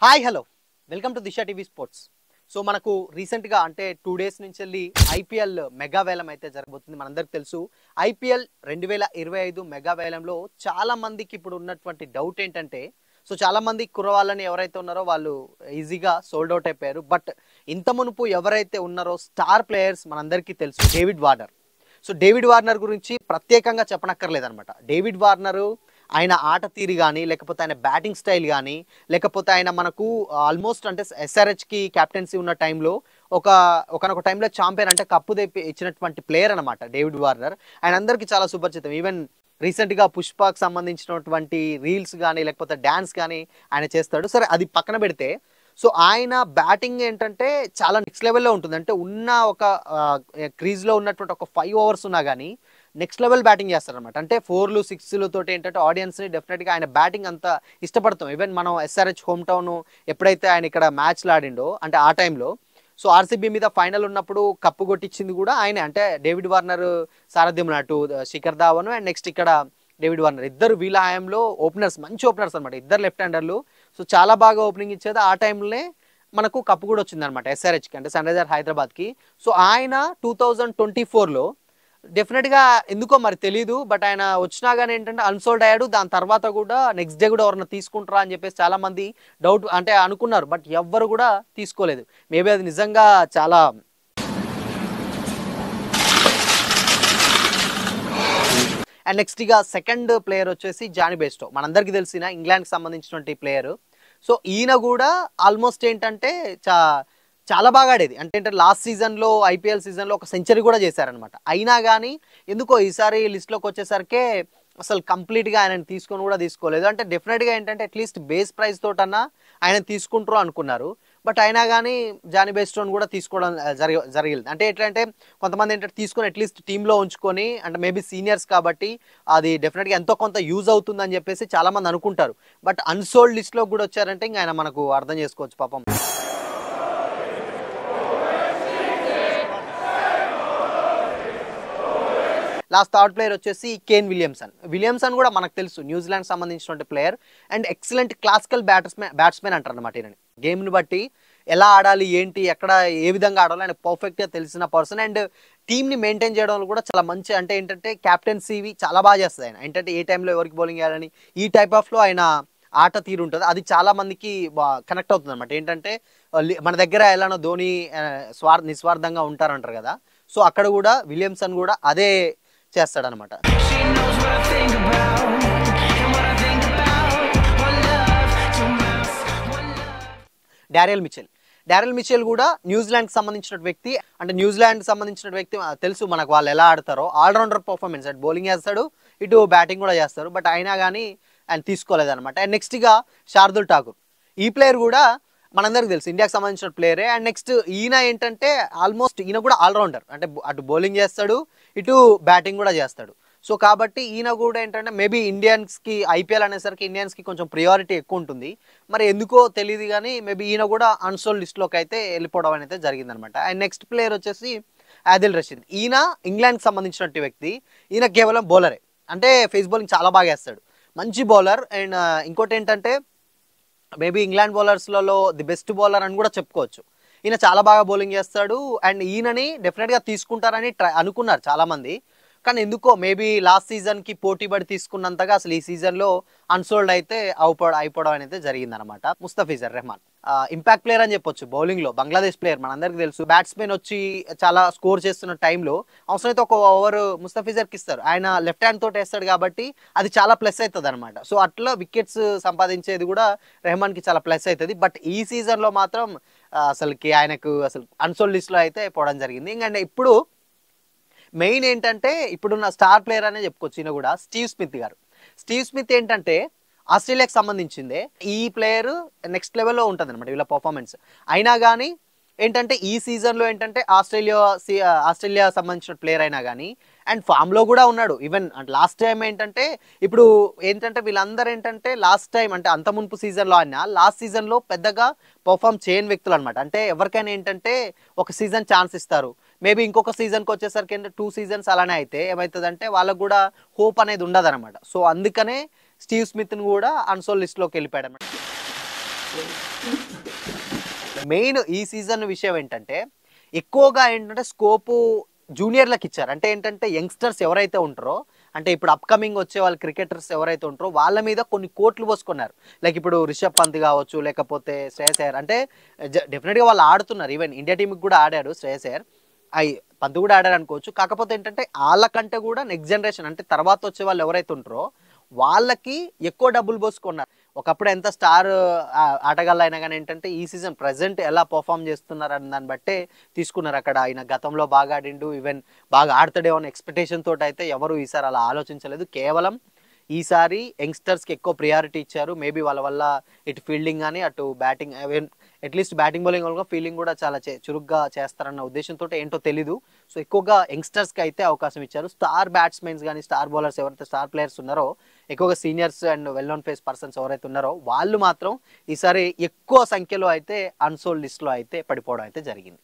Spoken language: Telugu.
Hi hello welcome to Disha TV sports. So మనకు రీసెంట్గా అంటే 2 days నుంచి వెళ్ళి ఐపీఎల్ మెగా వేలం అయితే జరగబోతుంది. మనందరికి తెలుసు ఐపీఎల్ 2025 మెగా వేలంలో చాలా మందికి ఇప్పుడు ఉన్నటువంటి డౌట్ ఏంటంటే, సో చాలా మంది కుర్రవాళ్ళని ఎవరైతే ఉన్నారో వాళ్ళు ఈజీగా సోల్డ్ అవుట్ అయిపోయారు. బట్ ఇంత మునుపు ఎవరైతే ఉన్నారో స్టార్ ప్లేయర్స్ మనందరికీ తెలుసు David Warner. So David Warner గురించి ప్రత్యేకంగా చెప్పనక్కర్లేదనమాట. డేవిడ్ వార్నరు ఆయన ఆట తీరు కానీ, లేకపోతే ఆయన బ్యాటింగ్ స్టైల్ కానీ, లేకపోతే ఆయన మనకు ఆల్మోస్ట్ అంటే ఎస్ఆర్హెచ్కి క్యాప్టెన్సీ ఉన్న టైంలో ఒకనొక టైంలో ఛాంపియన్ అంటే కప్పు తెప్పి ఇచ్చినటువంటి ప్లేయర్ అనమాట డేవిడ్ వార్నర్. ఆయన అందరికీ చాలా సుపరిచితం. ఈవెన్ రీసెంట్గా పుష్పకు సంబంధించినటువంటి రీల్స్ కానీ, లేకపోతే డ్యాన్స్ కానీ ఆయన చేస్తాడు. సరే అది పక్కన పెడితే, సో ఆయన బ్యాటింగ్ ఏంటంటే చాలా నెక్స్ట్ లెవెల్లో ఉంటుంది. అంటే ఉన్న ఒక క్రీజ్లో ఉన్నటువంటి ఒక 5 overs ఉన్నా కానీ నెక్స్ట్ లెవెల్ బ్యాటింగ్ చేస్తారనమాట. అంటే 4లు 6లు తోటి ఏంటంటే ఆడియన్స్ని డెఫినెట్గా ఆయన బ్యాటింగ్ అంతా ఇష్టపడతాం. ఈవెన్ మనం ఎస్ఆర్హెచ్ హోమ్ టౌన్ ఎప్పుడైతే ఆయన ఇక్కడ మ్యాచ్లు ఆడిండో అంటే ఆ టైంలో, సో ఆర్సీబీ మీద ఫైనల్ ఉన్నప్పుడు కప్పు కొట్టించింది కూడా ఆయనే. అంటే డేవిడ్ వార్నర్ సారథ్యంలో అటు శిఖర్ ధావన్ అండ్ నెక్స్ట్ ఇక్కడ డేవిడ్ వార్నర్ ఇద్దరు వీళ్ళ హయాంలో ఓపెనర్స్, మంచి ఓపెనర్స్ అనమాట, ఇద్దరు లెఫ్ట్ హ్యాండర్లు. సో చాలా బాగా ఓపెనింగ్ ఇచ్చేది. ఆ టైంలోనే మనకు కప్పు కూడా వచ్చిందనమాట ఎస్ఆర్హెచ్కి, అంటే సన్ రైజర్ హైదరాబాద్కి. సో ఆయన 2024లో డెఫినెట్గా ఎందుకో మరి తెలీదు, బట్ ఆయన వచ్చినా కానీ ఏంటంటే అన్సోల్డ్ అయ్యాడు. దాని తర్వాత కూడా నెక్స్ట్ డే కూడా ఎవరైనా తీసుకుంటారా అని చెప్పేసి చాలా మంది డౌట్ అంటే అనుకున్నారు. బట్ ఎవ్వరు కూడా తీసుకోలేదు. మేబీ అది నిజంగా చాలా అండ్ నెక్స్ట్ ఇక సెకండ్ ప్లేయర్ వచ్చేసి జానీ బేస్టో, మనందరికీ తెలిసిన ఇంగ్లాండ్కి సంబంధించినటువంటి ప్లేయర్. సో ఈయన కూడా ఆల్మోస్ట్ ఏంటంటే చాలా బాగా ఆడేది. అంటే లాస్ట్ సీజన్లో ఐపీఎల్ సీజన్లో ఒక సెంచరీ కూడా చేశారనమాట. అయినా కానీ ఎందుకో ఈసారి లిస్ట్లోకి వచ్చేసరికి అసలు కంప్లీట్గా ఆయనను తీసుకొని కూడా తీసుకోలేదు. అంటే డెఫినెట్గా ఏంటంటే అట్లీస్ట్ బేస్ ప్రైస్ తోటన్నా ఆయన తీసుకుంటారు అనుకున్నారు. బట్ అయినా కానీ జానీ బేస్టోని కూడా తీసుకోవడం జరిగింది. అంటే ఎట్లంటే కొంతమంది ఏంటంటే తీసుకొని అట్లీస్ట్ టీంలో ఉంచుకొని, అంటే మేబీ సీనియర్స్ కాబట్టి అది డెఫినెట్గా ఎంతో కొంత యూజ్ అవుతుందని చెప్పేసి చాలామంది అనుకుంటారు. బట్ అన్సోల్డ్ లిస్ట్లో కూడా వచ్చారంటే ఇంకా ఆయన మనకు అర్థం చేసుకోవచ్చు పాపం. లాస్ట్ థర్డ్ ప్లేయర్ వచ్చేసి కేన్ విలియమ్సన్ కూడా మనకు తెలుసు న్యూజిలాండ్ సంబంధించినటువంటి player and excellent classical batsmen అంటారు అనమాట. ఈయన గేమ్ని బట్టి ఎలా ఆడాలి ఏంటి ఎక్కడ ఏ విధంగా ఆడాలి ఆయన పర్ఫెక్ట్గా తెలిసిన పర్సన్. అండ్ టీమ్ని మెయింటైన్ చేయడంలో కూడా చాలా మంచి, అంటే ఏంటంటే క్యాప్టెన్సీవి చాలా బాగా చేస్తుంది ఆయన. ఏంటంటే ఏ టైంలో ఎవరికి బౌలింగ్ చేయాలని ఈ టైప్ ఆఫ్లో ఆయన ఆట తీరు ఉంటుంది. అది చాలా మందికి కనెక్ట్ అవుతుంది అనమాట. ఏంటంటే మన దగ్గర ఎలానో ధోని నిస్వార్థంగా ఉంటారంటారు కదా, సో అక్కడ కూడా విలియమ్సన్ కూడా అదే చేస్తాడనమాట. డారెల్ మిచెల్ కూడా న్యూజిలాండ్కి సంబంధించిన వ్యక్తి. అంటే న్యూజిలాండ్కి సంబంధించిన వ్యక్తి తెలుసు మనకు వాళ్ళు ఎలా ఆడతారో, ఆల్రౌండర్ పర్ఫార్మెన్స్, అటు బౌలింగ్ చేస్తాడు ఇటు బ్యాటింగ్ కూడా చేస్తారు. బట్ అయినా కానీ ఆయన తీసుకోలేదన్నమాట. అండ్ నెక్స్ట్గా శార్దుల్ ఠాకూర్, ఈ ప్లేయర్ కూడా మనందరికి తెలుసు ఇండియాకి సంబంధించిన ప్లేయరే. అండ్ నెక్స్ట్ ఈయన ఏంటంటే ఆల్మోస్ట్ ఈయన కూడా ఆల్రౌండర్, అంటే అటు బౌలింగ్ చేస్తాడు ఇటు బ్యాటింగ్ కూడా చేస్తాడు. సో కాబట్టి ఈయన కూడా ఏంటంటే మేబీ ఇండియన్స్కి ఐపీఎల్ అనేసరికి ఇండియన్స్కి కొంచెం ప్రియారిటీ ఎక్కువ ఉంటుంది. మరి ఎందుకో తెలియదు కానీ మేబీ ఈయన కూడా అన్సోల్డ్ లిస్ట్లోకి అయితే వెళ్ళిపోవడం అనేది జరిగిందనమాట. అండ్ నెక్స్ట్ ప్లేయర్ వచ్చేసి ఆదిల్ రషీద్. ఈయన ఇంగ్లాండ్కి సంబంధించినటువంటి వ్యక్తి. ఈయన కేవలం బౌలరే, అంటే ఫేస్ బౌలింగ్ చాలా బాగా వేస్తాడు, మంచి బౌలర్. అండ్ ఇంకోటి ఏంటంటే మేబీ ఇంగ్లాండ్ బౌలర్స్లలో ది బెస్ట్ బౌలర్ అని కూడా చెప్పుకోవచ్చు. ఈయన చాలా బాగా బౌలింగ్ చేస్తాడు. అండ్ ఈయనని డెఫినెట్గా తీసుకుంటారని అనుకున్నారు చాలామంది. కానీ ఎందుకో మేబీ లాస్ట్ సీజన్కి పోటీ పడి తీసుకున్నంతగా అసలు ఈ సీజన్లో అన్సోల్డ్ అయితే అయిపోవడం అనేది జరిగిందనమాట. ముస్తఫిజర్ రెహమాన్ ఇంపాక్ట్ ప్లేయర్ అని చెప్పొచ్చు బౌలింగ్లో, బంగ్లాదేశ్ ప్లేయర్ మనందరికీ తెలుసు. బ్యాట్స్మెన్ వచ్చి చాలా స్కోర్ చేస్తున్న టైంలో అవసరమైతే ఒక ఓవర్ ముస్తఫిజర్కి ఇస్తారు, ఆయన లెఫ్ట్ హ్యాండ్ తోటి వేస్తాడు కాబట్టి అది చాలా ప్లస్ అవుతుంది అనమాట. సో అట్లా వికెట్స్ సంపాదించేది కూడా రెహమాన్కి చాలా ప్లస్ అవుతుంది. బట్ ఈ సీజన్లో మాత్రం అసలుకి ఆయనకు అసలు అన్సోల్డ్ లిస్ట్లో అయితే పోవడం జరిగింది. ఇంకా ఇప్పుడు మెయిన్ ఏంటంటే ఇప్పుడున్న స్టార్ ప్లేయర్ అనే చెప్పుకోవచ్చు ఈయన కూడా, స్టీవ్ స్మిత్ ఏంటంటే ఆస్ట్రేలియాకి సంబంధించిందే. ఈ ప్లేయర్ నెక్స్ట్ లెవెల్లో ఉంటుంది అనమాట వీళ్ళ పర్ఫార్మెన్స్. అయినా కానీ ఏంటంటే ఈ సీజన్లో ఏంటంటే ఆస్ట్రేలియా సంబంధించిన ప్లేయర్ అయినా కానీ అండ్ ఫామ్లో కూడా ఉన్నాడు. ఈవెన్ అంటే లాస్ట్ టైం ఏంటంటే ఇప్పుడు ఏంటంటే వీళ్ళందరూ ఏంటంటే లాస్ట్ టైం అంటే అంత మునుపు సీజన్లో అయినా లాస్ట్ సీజన్లో పెద్దగా పర్ఫామ్ చేయని వ్యక్తులు అనమాట. అంటే ఎవరికైనా ఏంటంటే ఒక సీజన్ ఛాన్స్ ఇస్తారు, మేబీ ఇంకొక సీజన్కి వచ్చేసరికి ఏంటంటే 2 seasons అలానే అయితే ఏమవుతుందంటే వాళ్ళకు కూడా హోప్ అనేది ఉండదు అనమాట. సో అందుకనే స్టీవ్ స్మిత్ని కూడా అన్సోల్డ్ లిస్ట్లోకి వెళ్ళిపోయాడు అనమాట. మెయిన్ ఈ సీజన్ విషయం ఏంటంటే ఎక్కువగా ఏంటంటే స్కోపు జూనియర్లకు ఇచ్చారు. అంటే ఏంటంటే యంగ్స్టర్స్ ఎవరైతే ఉంటారో అంటే ఇప్పుడు అప్కమింగ్ వచ్చే వాళ్ళ క్రికెటర్స్ ఎవరైతే ఉంటారో వాళ్ళ మీద కొన్ని కోట్లు పోసుకున్నారు. లైక్ ఇప్పుడు రిషబ్ పంత్ కావచ్చు, లేకపోతే శ్రేయస్ అయ్యర్. అంటే డెఫినెట్గా వాళ్ళు ఆడుతున్నారు. ఈవెన్ ఇండియా టీంకి కూడా ఆడాడు శ్రేయస్ అయ్యర్. అయి పంత్ కూడా ఆడారు అనుకోవచ్చు. కాకపోతే ఏంటంటే వాళ్ళకంటే కూడా నెక్స్ట్ జనరేషన్ అంటే తర్వాత వచ్చే వాళ్ళు ఎవరైతే ఉంటారో వాళ్ళకి ఎక్కువ డబ్బులు పోసుకున్నారు. ఒకప్పుడు ఎంత స్టార్ ఆటగాళ్ళు అయినా కానీ ఏంటంటే ఈ సీజన్ ప్రెసెంట్ ఎలా పర్ఫామ్ చేస్తున్నారు అన్న దాన్ని బట్టే తీసుకున్నారు. అక్కడ ఆయన గతంలో బాగా ఆడిండు, ఈవెన్ బాగా ఆడతాడేమో అనే ఎక్స్పెక్టేషన్ తోటి అయితే ఎవరు ఈసారి అలా ఆలోచించలేదు. కేవలం ఈసారి యంగ్స్టర్స్కి ఎక్కువ ప్రియారిటీ ఇచ్చారు. మేబీ వాళ్ళ వల్ల ఇటు ఫీల్డింగ్ కానీ అటు బ్యాటింగ్ అట్లీస్ట్ బ్యాటింగ్ బౌలింగ్ వల్ల ఫీల్డింగ్ కూడా చాలా చురుగ్గా చేస్తారన్న ఉద్దేశంతో ఏంటో తెలీదు. సో ఎక్కువగా యంగ్స్టర్స్కి అయితే అవకాశం ఇచ్చారు. స్టార్ బ్యాట్స్మెన్స్ కానీ స్టార్ బౌలర్స్ ఎవరైతే స్టార్ ప్లేయర్స్ ఉన్నారో ఎక్కువగా seniors and well known face persons ఎవరైతే ఉన్నారో వాళ్ళు మాత్రం ఈసారి ఎక్కువ సంఖ్యలో అయితే అన్సోల్డ్ లిస్ట్లో అయితే పడిపోవడం అయితే జరిగింది.